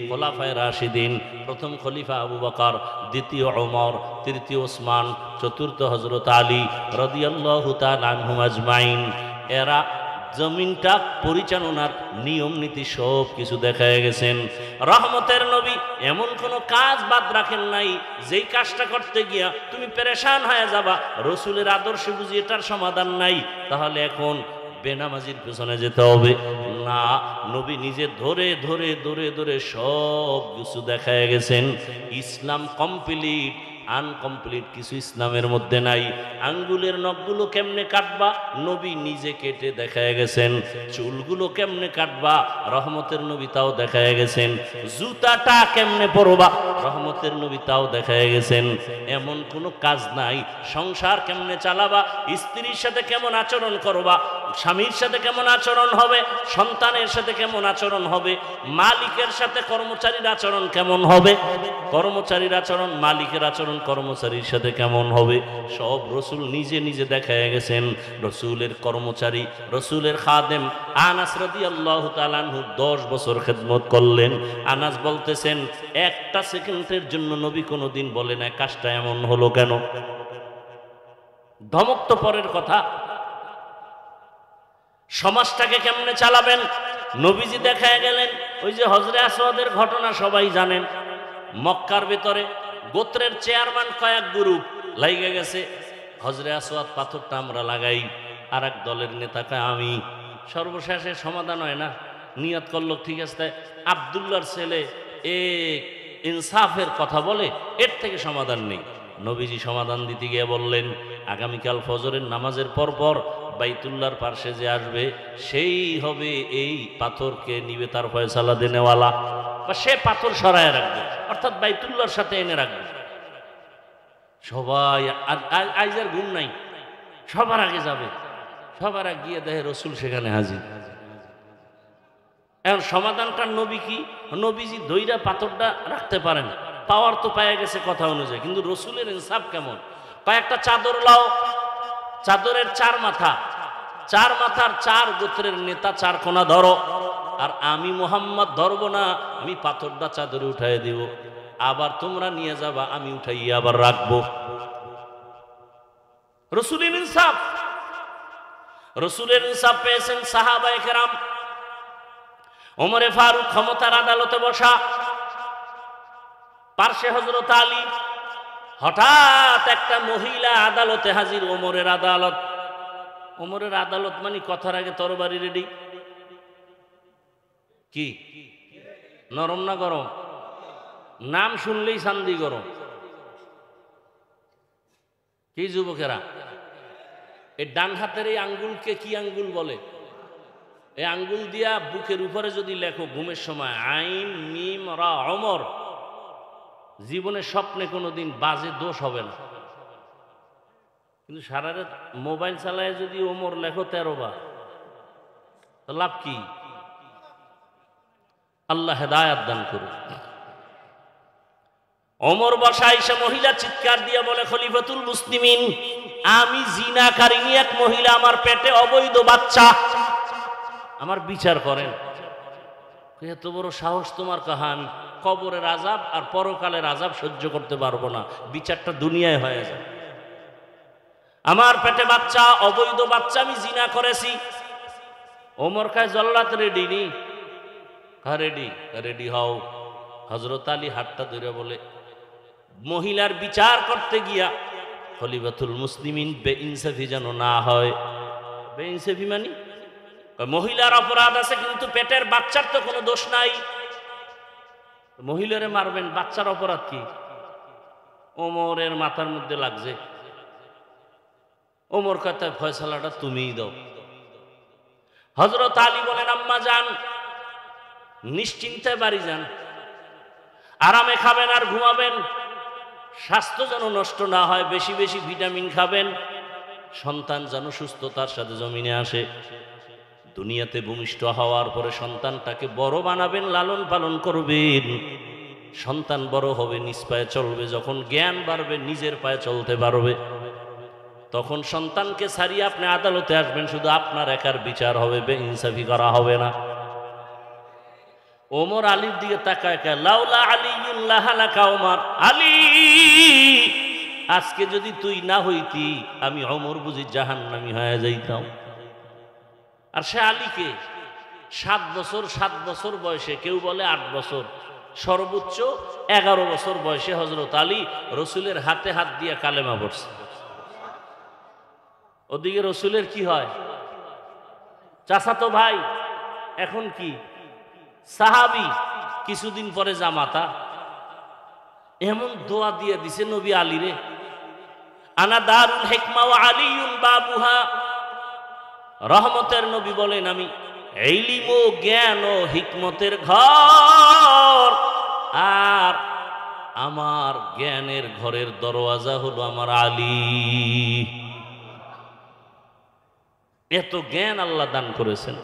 খোলাফায়ে রাশিদিন, প্রথম খলিফা আবু বকর, দ্বিতীয় ওমর, তৃতীয় ওসমান, চতুর্থ হযরত আলী রাদিয়াল্লাহু তাআলা আনহুম আজমাইন। এরা জমিনটা পরিচালনার নিয়ম নীতি সব কিছু দেখায় গেছেন। রহমতের নবী এমন কোনো কাজ বাদ রাখেন নাই যেই কাজটা করতে গিয়া তুমি পেরেশান হয়ে যাবা। রসুলের আদর্শে বুঝি এটার সমাধান নাই, তাহলে এখন বেনামাজির পেছনে যেতে হবে না। নবী নিজে ধরে ধরে ধরে ধরে সব কিছু দেখায় গেছেন। ইসলাম কমপ্লিট, আনকমপ্লিট কিছু ইসলামের মধ্যে নাই। আঙ্গুলের নখগুলো কেমনে কাটবা, নবী নিজে কেটে দেখায় গেছেন। চুলগুলো কেমনে কাটবা, রহমতের নবী তাও দেখায় গেছেন। জুতাটা কেমনে পরবা, রহমতের নবী তাও দেখায় গেছেন। এমন কোনো কাজ নাই। সংসার কেমনে চালাবা, স্ত্রীর সাথে কেমন আচরণ করবা, স্বামীর সাথে কেমন আচরণ হবে, সন্তানের সাথে কেমন আচরণ হবে, মালিকের সাথে কর্মচারীর আচরণ কেমন হবে, কর্মচারীর আচরণ মালিকের আচরণ কর্মচারীর সাথে কেমন হবে, সব রসুল নিজে নিজে দেখায় গেছেন। রসুলের কর্মচারী, রসুলের খাদেম আনাস রাদিয়াল্লাহু তাআলা আনহু 10 বছর খেদমত করলেন। আনাস বলতেছেন একটা সেকেন্ডের জন্য নবী কোনোদিন বলে না কাজটা এমন হলো কেন। ধমক তো পরের কথা, সমাজটাকে কেমনে চালাবেন নবীজি দেখায় গেলেন। ওই যে হজরে আসওয়াদের ঘটনা সবাই জানেন। মক্কার ভেতরে গোত্রের চেয়ারম্যান কয়েক গ্রুপ লাইগে গেছে, হজরে আসওয়াদ পাথরটা আমরা লাগাই, আর এক দলের নেতাকে আমি। সর্বশেষে সমাধান হয় না, নিয়ত করলো ঠিক আছে আব্দুল্লাহর ছেলে ইনসাফের কথা বলে, এর থেকে সমাধান নেই। নবীজি সমাধান দিতে গিয়ে বললেন আগামীকাল ফজরের নামাজের পর পর বাইতুল্লাহর পার্শ্বে যে আসবে সেই হবে এই পাথরকে নিবে তার ফয়সালা দেনেওয়ালা, বা সে পাথর সরায় রাখবে, অর্থাৎ বাইতুল্লাহর সাথে এনে রাখবে। সবাই আইজার গুণ নাই, সবার আগে যাবে, সবার আগে গিয়ে দেখে রসুল সেখানে হাজির। এখন সমাধানটা নবী কি, নবীজি দইরা পাথরটা রাখতে পারেন, পাওয়ার তো পাওয়া গেছে কথা অনুযায়ী, কিন্তু রসুলের ইনসাফ কেমন। কয়েকটা চাদর লাও, চাদরের 4 মাথা, 4 মাথার 4 গোত্রের নেতা 4 কোনা ধরো, আর আমি মুহাম্মদ ধরবো না, আমি পাথরটা চাদরে উঠাই দিব, আবার তোমরা নিয়ে যাবা, আমি উঠাইয়া আবার রাখবো। রসুলের ইনসাফ, রসুলের ইনসাফ পেয়েছেন সাহাবায়ে কেরাম। ওমরে ফারুক ক্ষমতার আদালতে বসা, পার্শ্বে হযরত আলী। হঠাৎ একটা মহিলা আদালতে হাজির, ওমরের আদালত। ওমরের আদালত মানে কথার আগে তরবারি রেডি। কি নরম না গরম? নাম শুনলেই শান্তি গরম। কি যুবকেরা, এই ডান হাতের এই আঙ্গুলকে কি আঙ্গুল বলে? এই আঙ্গুল দিয়া বুকের উপরে যদি লেখো ঘুমের সময় আইন মিম রা ওমর, জীবনের স্বপ্নে কোনোদিন বাজে দোষ হবে না। কিন্তু সারা রাত মোবাইল চালায় যদি ওমর লেখো 13 বার, তো লাভ কি? আল্লাহ হেদায়াত দান করুন। ওমর বসা এসে মহিলা চিৎকার দিয়ে বলে খলিফাতুল মুসলিমিন, আমি জিনাকারিনী এক মহিলা, আমার পেটে অবৈধ বাচ্চা, আমার বিচার করেন। এত বড় সাহস তোমার? কাহা আমি কবরের আযাব আর পরকালের আযাব সহ্য করতে পারবো না, বিচারটা দুনিয়ায় হয়ে যায়। আমার পেটে বাচ্চা, অবৈধ বাচ্চা, আমি জিনা করেছি। ওমর কায় জল্লাদ রেডি নি? রেডি। রেডি হও। হযরত আলী হাতটা ধরে বলে মহিলার বিচার করতে গিয়া খলিফাতুল মুসলিমিন বেইনসাফি যেন না হয়। বেইনসাফি মানে মহিলার অপরাধ আছে কিন্তু পেটের বাচ্চার তো কোনো দোষ নাই, মহিলারে মারবেন, বাচ্চার অপরাধ কি? ওমরের মাথার মধ্যে লাগছে। ওমর কথা ফয়সালাটা তুমিই দাও। হযরত আলী বলেন আম্মা যান, নিশ্চিন্তে বাড়ি যান, আরামে খাবেন আর ঘুমাবেন, স্বাস্থ্য যেন নষ্ট না হয়, বেশি বেশি ভিটামিন খাবেন, সন্তান যেন সুস্থতার সাথে জমিনে আসে। দুনিয়াতে ভূমিষ্ঠ হওয়ার পরে সন্তানটাকে বড় বানাবেন, লালন পালন করবেন। সন্তান বড় হবে, নিজ পায়ে চলবে, যখন জ্ঞান বাড়বে নিজের পায়ে চলতে পারবে, তখন সন্তানকে ছাড়িয়ে আপনি আদালতে আসবেন, শুধু আপনার একার বিচার হবে, বেইনসাফি করা হবে না। ওমর আলীর দিকে তাকায়, লাউলা আলিয়ুন লাহালাকা ওমর, আলী আজকে যদি তুই না হইতি আমি ওমর বুঝি জাহান্নামী হয়ে যাইতাম। আর সে আলীকে 7 বছর বয়সে, কেউ বলে 8 বছর, সর্বোচ্চ 11 বছর বয়সে হযরত আলী রসুলের হাতে হাত দিয়ে কালেমা পড়ছে। ওদিকে রসুলের কি হয়, চাচাতো ভাই, এখন কি সাহাবী, কিছুদিন পরে জামাতা। এমন দোয়া দিয়ে দিছে নবী আলীরে, আনা দারুল হিকমা ওয়া আলিয়ুন বাবুহা। রহমতের নবী বলেন, আমি ইলম ও জ্ঞান ও হিকমতের ঘর, আর আমার জ্ঞানের ঘরের দরওয়াজা হলো আমার আলী। এত জ্ঞান আল্লাহ দান করেছেন।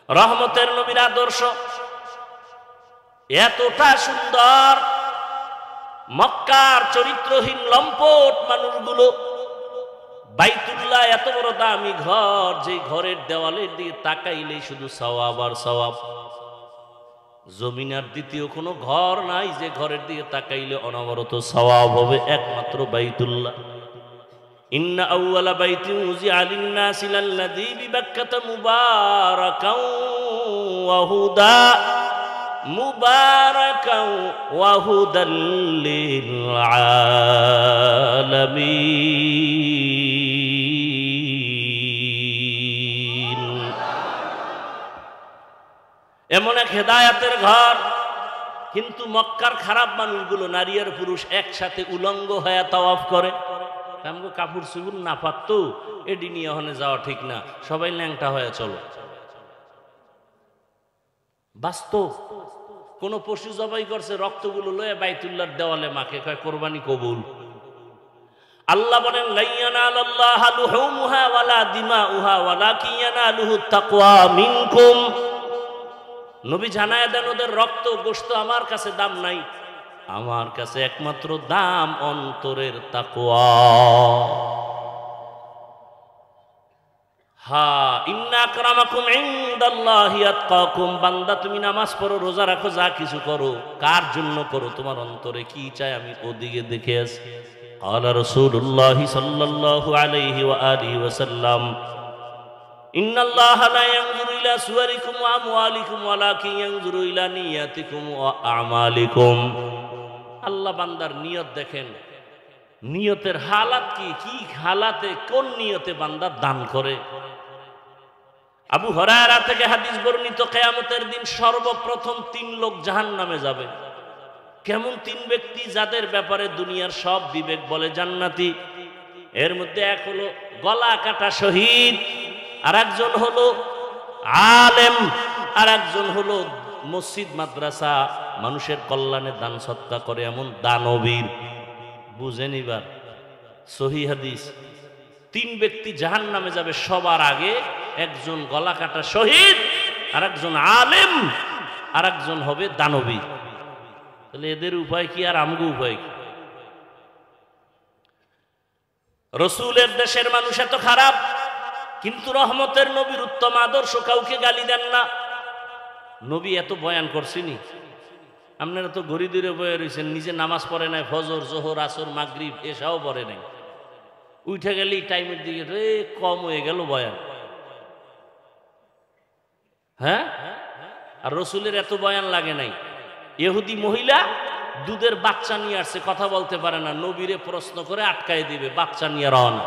রহমতের নবীর আদর্শ এতটা সুন্দর, মক্কার চরিত্রহীন লম্পট মানুষগুলো বাইতুল্লাহ এত বড় দামি ঘর, যে ঘরের দেওয়ালের দিকে তাকাইলেই শুধু সওয়াব আর সওয়াব। জমিনার দ্বিতীয় কোনো ঘর নাই যে ঘরের দিকে তাকাইলে অনবরত সওয়াব হবে, একমাত্র বাইতুল্লাহ। ইন্না আউওয়ালা বাইতিন উযিআ লিন-নাসি লাল্লাযী বিবাক্কাতা মুবারাকাও ওয়া হুদা মুবারাকাও ওয়া হুদাল লিল আলামিন। এমন এক হেদায়েতের ঘর, কিন্তু মক্কার খারাপ মানুষগুলো নারী আর পুরুষ একসাথে উলঙ্গ হয়ে তাওয়াফ করে। আমগো কাপড় চুপুর না পারতো, এডি নিয়ে ওখানে যাওয়া ঠিক না, সবাই ল্যাংটা হয়ে চলো। বাস্তব কোন পশু জবাই করছে, রক্তগুলো লয়ে বাইতুল্লাহর দেওয়ালে মাকে, কয় কোরবানি কবুল। আল্লাহ বলেন, লা ইয়ানালাল্লাহু লুহুমুহা ওয়ালা দিমাউহা ওয়ালাকিন ইয়ানালুহুত তাকওয়া মিনকুম। নবী জানায় দেন, ওদের রক্ত গোশত আমার কাছে দাম নাই, আমার কাছে একমাত্র দাম অন্তরের তাকওয়া। হা ইন্না আকরামাকুম ইনদাল্লাহি আতকাকুম। বান্দা তুমি নামাজ পড়ো, রোজা রাখো, যা কিছু করো, কার জন্য করো? তোমার অন্তরে কি চাই আমি ওদিকে দেখে আসি। ক্বালা রাসূলুল্লাহি সাল্লাল্লাহু আলাইহি ওয়া আলিহি ওয়াসাল্লাম, ইন্নাল্লাহা লা ইয়ানজুরু ইলা সুওয়ারিকুম ওয়া আমওয়ালিকুম ওয়ালাকিন ইয়ানজুরু ইলা নিয়াতিকুম ওয়া আমালিকুম। আল্লাহ বান্দার নিয়ত দেখেন, নিয়তের হালাত কি, কি হালাতে, কোন নিয়তে বান্দা দান করে। আবু হুরায়রা থেকে হাদিস বর্ণিত, কিয়ামতের দিন সর্বপ্রথম 3 লোক জাহান্নামে যাবে। কেমন 3 ব্যক্তি? যাদের ব্যাপারে দুনিয়ার সব বিবেক বলে জান্নাতি। এর মধ্যে এক হলো গলা কাটা শহীদ, আর একজন হলো আলেম, আর একজন হলো মসজিদ মাদ্রাসা মানুষের কল্যাণে দান সৎকা করে এমন দানবীর। বুঝেন এবার সহিহ হাদিস। 3 ব্যক্তি জাহান্নামে যাবে, সবার আগে একজন গলা কাটা শহীদ, আর একজন আলেম, আর একজন হবে দানবীর। তাহলে এদের উপায় কি আর আমগো উপায় কি? রসুলের দেশের মানুষ এত খারাপ, কিন্তু রহমতের নবীর উত্তম আদর্শ, কাউকে গালি দেন না। নবী এত বয়ান করছিনি, আপনারা তো ঘড়ি দূরে বয়ে রয়েছেন, নিজে নামাজ পড়ে নাই, ফজর জোহর আসর মাগরিব এসাও পড়ে নাই, উঠে গেলেই টাইমের দিকে রে কম হয়ে গেল বয়ান। হ্যাঁ, আর রসুলের এত বয়ান লাগে নাই। ইহুদি মহিলা দুধের বাচ্চা নিয়ে আসছে, কথা বলতে পারে না, নবীরে প্রশ্ন করে আটকায় দিবে, বাচ্চা নিয়ে রওনা।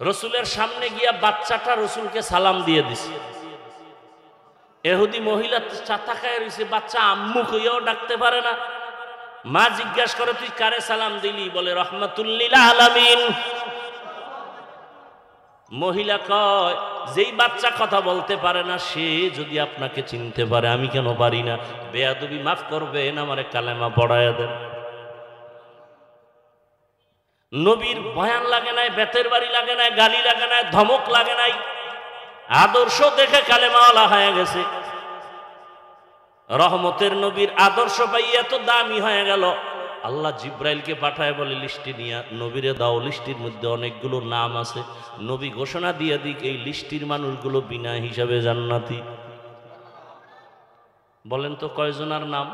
রসুলের সামনে গিয়া বাচ্চাটা রসুলকে সালাম দিয়ে দিছে। ইহুদি মহিলা চাতাকায় রয়েছে, বাচ্চা আম্মু কইয়াও ডাকতে পারে না। মা জিজ্ঞাসা করে, তুই কারে সালাম দিলি? বলে রহমাতুল লিল আলামিন। মহিলা কয়, যেই বাচ্চা কথা বলতে পারে না সে যদি আপনাকে চিনতে পারে, আমি কেন পারি না? বেয়াদবি মাফ করবেন, আমারে কালেমা পড়ায়া দেন। নবীর বয়ান লাগে নাই, বেতের বাড়ি লাগে নাই, গালি লাগে নাই, ধমক লাগে নাই, আদর্শ দেখে কালেমাওয়ালা হয়ে গেছে। রহমতের নবীর আদর্শ পাই এত দামি হয়ে গেল, আল্লাহ জিব্রাইলকে পাঠায়, বলে লিস্টি নিয়ে নবীরে দাও, লিস্টির মধ্যে অনেকগুলো নাম আছে, নবী ঘোষণা দিয়ে দিক এই লিস্টির মানুষগুলো বিনা হিসাবে জান্নাতি। বলেন তো কয়জনার নাম?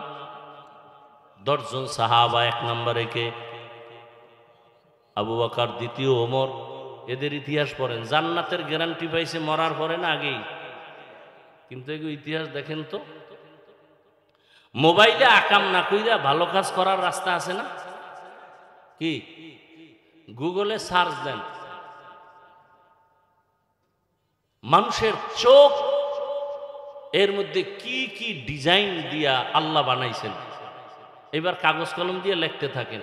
10 জন সাহাবা। 1 নম্বরে কে? আবু বকর, দ্বিতীয় ওমর, এদের ইতিহাস পড়েন, জান্নাতের গ্যারান্টি পাইছে মরার পরে না আগেই। কিন্তু এগুলো ইতিহাস দেখেন তো, মোবাইলে আকাম না কইরা ভালো কাজ করার রাস্তা আছে না? কি গুগলে সার্চ দেন, মানুষের চোখ এর মধ্যে কি কি ডিজাইন দিয়া আল্লাহ বানাইছেন। এবার কাগজ কলম দিয়ে লিখতে থাকেন,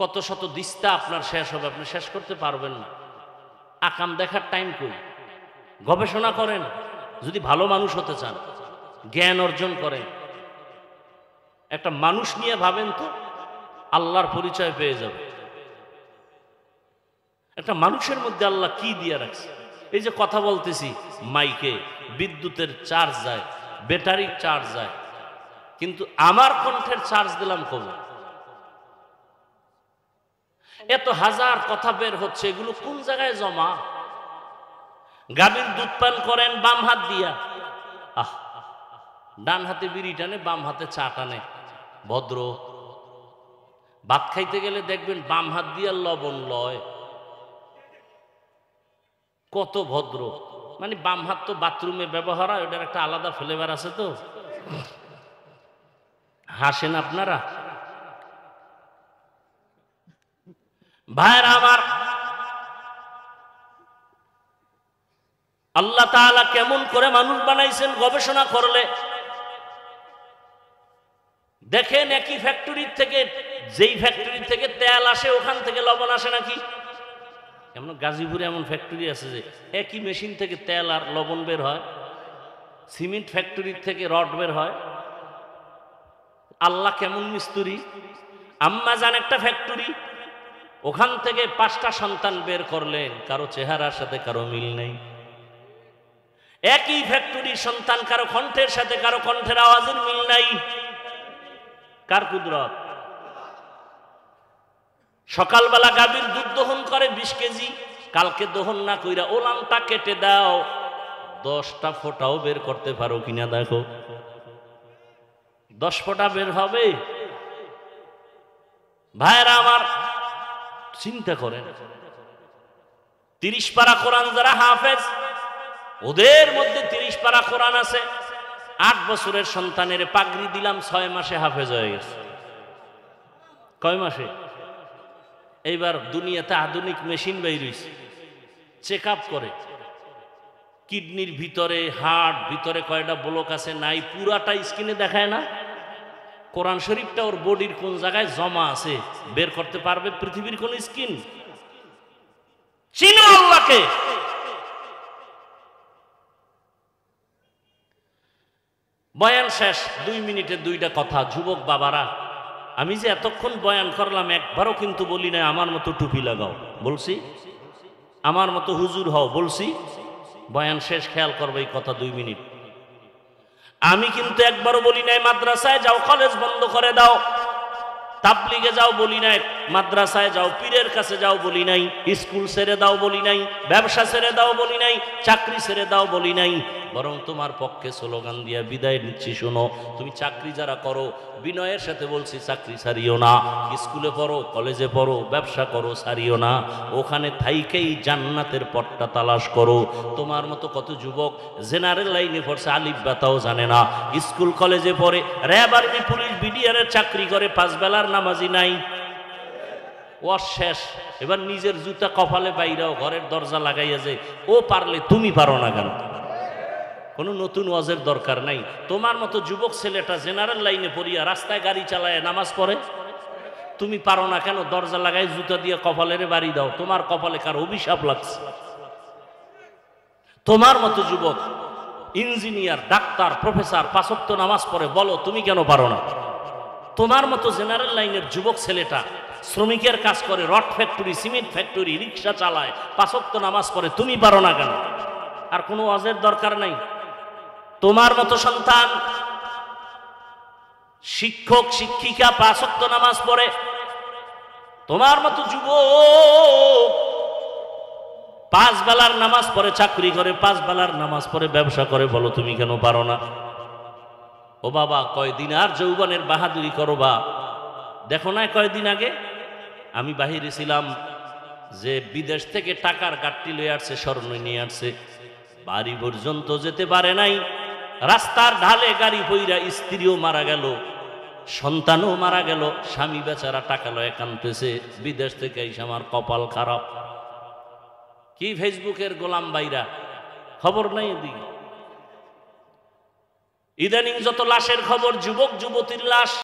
কত শত দিস্তা আপনার শেষ হবে, আপনি শেষ করতে পারবেন না। আকাম দেখার টাইম কই? গবেষণা করেন, যদি ভালো মানুষ হতে চান, জ্ঞান অর্জন করেন, একটা মানুষ নিয়ে ভাবেন তো, আল্লাহর পরিচয় পেয়ে যাবে। একটা মানুষের মধ্যে আল্লাহ কি দিয়ে রাখছে। এই যে কথা বলতেছি, মাইকে বিদ্যুতের চার্জ যায়, ব্যাটারির চার্জ যায়, কিন্তু আমার কণ্ঠের চার্জ দিলাম কবে? এত হাজার কথা বের হচ্ছে, এগুলো কোন জায়গায় জমা? গাভীর দুধ পান করেন বাম হাত দিয়া, ডান হাতে বিড়ি টানে, বাম হাতে চা টানে, ভদ্র। ভাত খাইতে গেলে দেখবেন বাম হাত দিয়া লবণ লয়, কত ভদ্র। মানে বাম হাত তো বাথরুমে ব্যবহার হয়, ওটার একটা আলাদা ফ্লেভার আছে। তো হাসেন আপনারা ভাইরা আমার। আল্লাহ তাআলা কেমন করে মানুষ বানাইছেন গবেষণা করলে দেখেন। একই ফ্যাক্টরির থেকে, যেই ফ্যাক্টরি থেকে তেল আসে ওখান থেকে লবণ আসে নাকি? এমন গাজীপুরে এমন ফ্যাক্টরি আছে যে একই মেশিন থেকে তেল আর লবণ বের হয়। সিমেন্ট ফ্যাক্টরির থেকে রড বের হয়। আল্লাহ কেমন মিস্ত্রি। আম্মাজান একটা ফ্যাক্টরি, ওখান থেকে 5টা সন্তান বের করলেন, কারো চেহারার সাথে কারো মিল নেই। একই ফ্যাক্টরির সন্তান, কারো কণ্ঠের সাথে কারো কণ্ঠের আওয়াজের মিল নাই। কার কুদরত? সকালবেলা গাভীর দুধ দহন করে 20 কেজি, কালকে দহন না কইরা ওলামটা কেটে দাও, 10টা ফোঁটাও বের করতে পারো কিনা দেখো। 10 ফোঁটা বের হবে? ভাইরা আমার চিন্তা করেন, 30 পারা কোরআন যারা হাফেজ, ওদের মধ্যে 30 পারা কোরআন আছে। 8 বছরের সন্তানের পাগড়ি দিলাম, 6 মাসে হাফেজ হয়ে গেছে। কয় মাসে? এইবার দুনিয়াতে আধুনিক মেশিন বের হইছে, চেক আপ করে কিডনির ভিতরে, হার্ট ভিতরে কয়টা ব্লক আছে নাই, পুরাটা স্ক্রিনে দেখায় না। কোরআন শরীফটা ওর বডির কোন জায়গায় জমা আছে বের করতে পারবে পৃথিবীর কোন স্কিন? চিনো আল্লাহকে। বয়ান শেষ, 2 মিনিটে 2টা কথা। যুবক বাবারা, আমি যে এতক্ষণ বয়ান করলাম, একবারও কিন্তু বলি না আমার মতো টুপি লাগাও, বলছি? আমার মতো হুজুর হও, বলছি? বয়ান শেষ, খেয়াল করবে এই কথা 2 মিনিট। আমি কিন্তু একবারও বলি নাই মাদ্রাসায় যাও, কলেজ বন্ধ করে দাও, তাবলিগে যাও বলি নাই, মাদ্রাসায় যাও, পীরের কাছে যাও বলি নাই, স্কুল ছেড়ে দাও বলি নাই, ব্যবসা ছেড়ে দাও বলি নাই, চাকরি ছেড়ে দাও বলি নাই। বরং তোমার পক্ষে স্লোগান দিয়া বিদায় নিচ্ছি, শোনো। তুমি চাকরি যারা করো, বিনয়ের সাথে বলছি চাকরি ছাড়িও না। স্কুলে পড়ো, কলেজে পড়ো, ব্যবসা করো, ছাড়িও না। ওখানে থাইকেই জান্নাতের পথটা তালাশ করো। তোমার মতো কত যুবক জেনারেল লাইনে পড়ছে, আলিফ বাতাও জানে না, স্কুল কলেজে পড়ে, র্যাব, আর্মি, পুলিশ, বিডিআরের চাকরি করে, 5 বেলার নামাজি নাই। ও শেষ। এবার নিজের জুতা কপালে বাইরাও, ঘরের দরজা লাগাইয়া যায়। ও পারলে তুমি পারো না কেন? কোনো নতুন ওয়াজের দরকার নাই। তোমার মতো যুবক ছেলেটা জেনারেল লাইনে পড়িয়া রাস্তায় গাড়ি চালায়, নামাজ পড়ে, তুমি পারো না কেন? দরজা লাগাই জুতা দিয়ে কপালের বাড়ি দাও। তোমার কপালে কার অভিশাপ লাগছে? তোমার মতো যুবক ইঞ্জিনিয়ার, ডাক্তার, প্রফেসর 5 ওয়াক্ত নামাজ পড়ে, বলো তুমি কেন পারো না? তোমার মতো জেনারেল লাইনের যুবক ছেলেটা শ্রমিকের কাজ করে, রড ফ্যাক্টরি, সিমেন্ট ফ্যাক্টরি, রিক্সা চালায়, 5 ওয়াক্ত নামাজ পড়ে, তুমি পারো না কেন? আর কোনো ওয়াজের দরকার নাই। তোমার মতো সন্তান শিক্ষক, শিক্ষিকা, 5 ওয়াক্ত নামাজ পড়ে, তোমার মতো যুবক 5 বেলার নামাজ পড়ে, চাকরি করে, 5 বেলার নামাজ পড়ে, ব্যবসা করে, বলো তুমি কেন পারো না? ও বাবা, কয়দিন আর যৌবনের বাহাদুরি করো বা? দেখো না, কয়দিন আগে আমি বাহিরে ছিলাম, যে বিদেশ থেকে টাকার গাট্টি লয়ে আসছে, স্বর্ণ নিয়ে আসছে, বাড়ি পর্যন্ত যেতে পারে নাই, রাস্তার ঢালে গাড়ি পইরা স্ত্রীও মারা গেল, সন্তানও মারা গেল, স্বামী বেচারা টাকা লয়ে কানতেছে, বিদেশ থেকে এসে আমার কপাল খারাপ। কি ফেসবুকের গোলাম ভাইরা, খবর নাই এদিকে। ইদানিং যত লাশের খবর, যুবক যুবতীর লাশ,